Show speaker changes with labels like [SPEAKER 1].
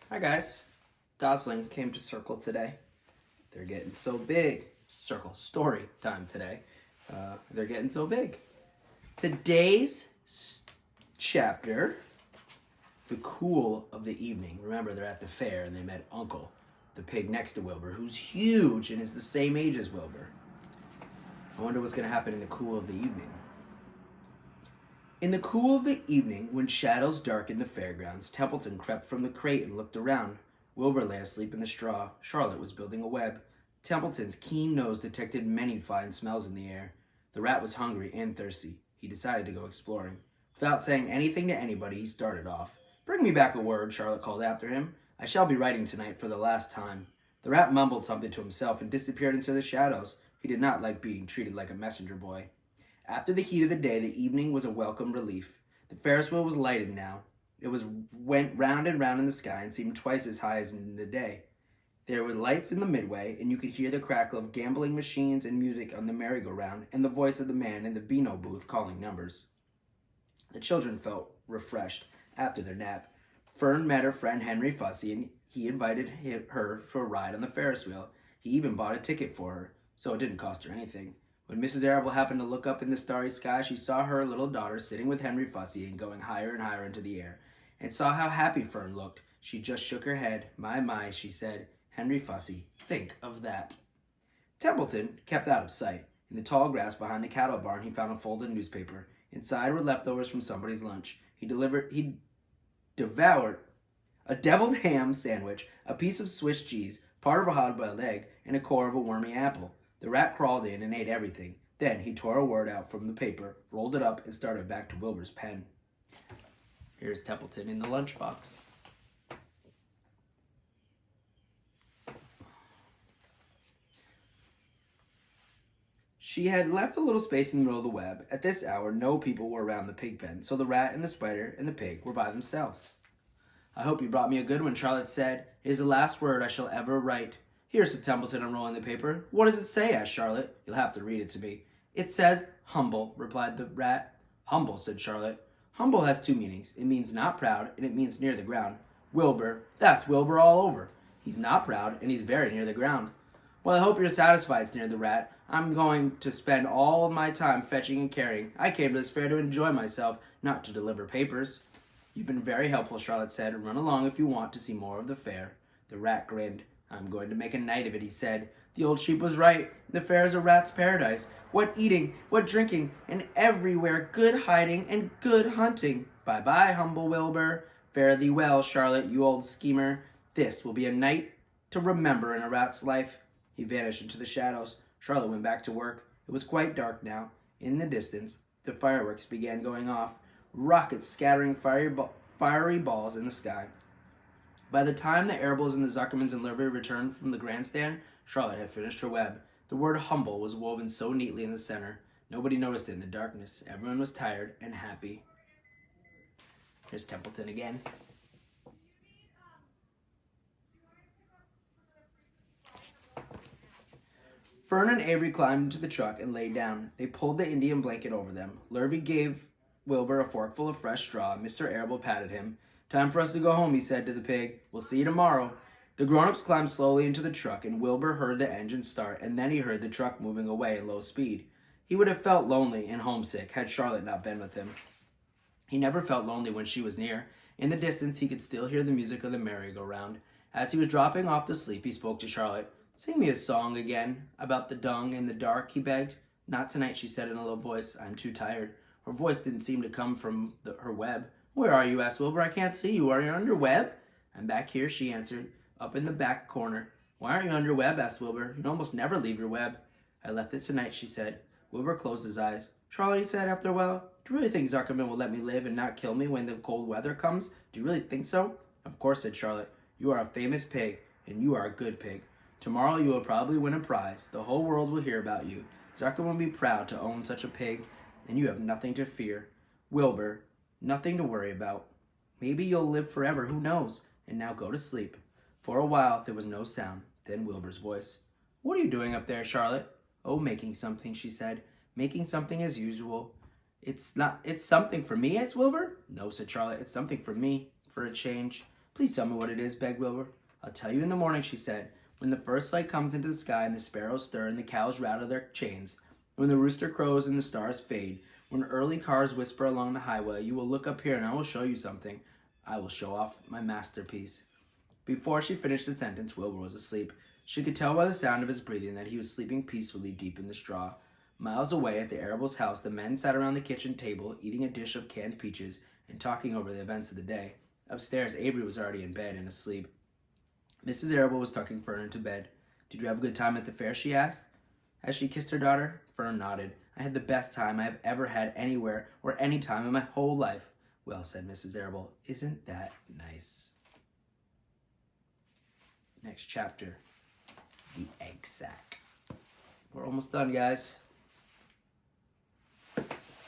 [SPEAKER 1] Hi guys, Gosling came to Circle today. They're getting so big. Circle story time today. They're getting so big. Today's chapter, the cool of the evening. Remember, they're at the fair and they met Uncle, the pig next to Wilbur, who's huge and is the same age as Wilbur. I wonder what's going to happen in the cool of the evening. In the cool of the evening, when shadows darkened the fairgrounds, Templeton crept from the crate and looked around. Wilbur lay asleep in the straw. Charlotte was building a web. Templeton's keen nose detected many fine smells in the air. The rat was hungry and thirsty. He decided to go exploring. Without saying anything to anybody, he started off. "Bring me back a word," Charlotte called after him. "I shall be writing tonight for the last time." The rat mumbled something to himself and disappeared into the shadows. He did not like being treated like a messenger boy. After the heat of the day, the evening was a welcome relief. The Ferris wheel was lighted now. It went round and round in the sky and seemed twice as high as in the day. There were lights in the midway, and you could hear the crackle of gambling machines and music on the merry-go-round, and the voice of the man in the Beano booth calling numbers. The children felt refreshed after their nap. Fern met her friend Henry Fussy, and he invited her for a ride on the Ferris wheel. He even bought a ticket for her, so it didn't cost her anything. When Mrs. Arable happened to look up in the starry sky, she saw her little daughter sitting with Henry Fussy and going higher and higher into the air, and saw how happy Fern looked. She just shook her head. My, she said. Henry Fussy, think of that. Templeton kept out of sight. In the tall grass behind the cattle barn, he found a folded newspaper. Inside were leftovers from somebody's lunch. He devoured a deviled ham sandwich, a piece of Swiss cheese, part of a hard-boiled egg, and a core of a wormy apple. The rat crawled in and ate everything. Then he tore a word out from the paper, rolled it up, and started back to Wilbur's pen. Here's Templeton in the lunchbox. She had left a little space in the middle of the web. At this hour, no people were around the pig pen, so the rat and the spider and the pig were by themselves. "I hope you brought me a good one," Charlotte said. "It is the last word I shall ever write." "Here," said Templeton, unrolling the paper. "What does it say?" asked Charlotte. "You'll have to read it to me." "It says humble," replied the rat. "Humble," said Charlotte. "Humble has two meanings. It means not proud, and it means near the ground. Wilbur, that's Wilbur all over. He's not proud, and he's very near the ground." "Well, I hope you're satisfied," sneered the rat. "I'm going to spend all of my time fetching and carrying. I came to this fair to enjoy myself, not to deliver papers." "You've been very helpful," Charlotte said. "Run along if you want to see more of the fair." The rat grinned. "I'm going to make a night of it," he said. "The old sheep was right. The fair is a rat's paradise. What eating, what drinking, and everywhere good hiding and good hunting. Bye-bye, humble Wilbur. Fare thee well, Charlotte, you old schemer. This will be a night to remember in a rat's life." He vanished into the shadows. Charlotte went back to work. It was quite dark now. In the distance, the fireworks began going off, rockets scattering fiery balls in the sky. By the time the Arables and the Zuckermans and Lurvy returned from the grandstand, Charlotte had finished her web. The word humble was woven so neatly in the center. Nobody noticed it in the darkness. Everyone was tired and happy. Here's Templeton again. Fern and Avery climbed into the truck and lay down. They pulled the Indian blanket over them. Lurvy gave Wilbur a forkful of fresh straw. Mr. Arable patted him. "Time for us to go home," he said to the pig. "We'll see you tomorrow." The grown-ups climbed slowly into the truck, and Wilbur heard the engine start, and then he heard the truck moving away at low speed. He would have felt lonely and homesick had Charlotte not been with him. He never felt lonely when she was near. In the distance, he could still hear the music of the merry-go-round. As he was dropping off to sleep, he spoke to Charlotte. "Sing me a song again about the dung in the dark," he begged. "Not tonight," she said in a low voice. "I'm too tired." Her voice didn't seem to come from her web. "Where are you?" asked Wilbur. "I can't see you. Are you on your web?" "I'm back here," she answered, "up in the back corner." "Why aren't you on your web?" asked Wilbur. "You almost never leave your web." "I left it tonight," she said. Wilbur closed his eyes. "Charlotte," he said after a while, "do you really think Zuckerman will let me live and not kill me when the cold weather comes? Do you really think so?" "Of course," said Charlotte. "You are a famous pig, and you are a good pig. Tomorrow you will probably win a prize. The whole world will hear about you. Zuckerman will be proud to own such a pig, and you have nothing to fear. Wilbur, nothing to worry about. Maybe you'll live forever, who knows? And now go to sleep." For a while there was no sound. Then Wilbur's voice. "What are you doing up there, Charlotte?" "Oh, making something," she said. "Making something as usual." It's something for me," asked Wilbur. "No," said Charlotte. "It's something for me, for a change." Please tell me what it is, begged Wilbur. I'll tell you in the morning, she said. When the first light comes into the sky and the sparrows stir and the cows rattle their chains, when the rooster crows and the stars fade, when early cars whisper along the highway, you will look up here and I will show you something. I will show off my masterpiece. Before she finished the sentence, Wilbur was asleep. She could tell by the sound of his breathing that he was sleeping peacefully deep in the straw. Miles away at the Arables' house, the men sat around the kitchen table, eating a dish of canned peaches and talking over the events of the day. Upstairs, Avery was already in bed and asleep. Mrs. Arable was tucking Fern into bed. Did you have a good time at the fair, she asked. As she kissed her daughter, Fern nodded. I had the best time I have ever had anywhere or any time in my whole life. Well, said Mrs. Arable, isn't that nice? Next chapter, the egg sack. We're almost done, guys.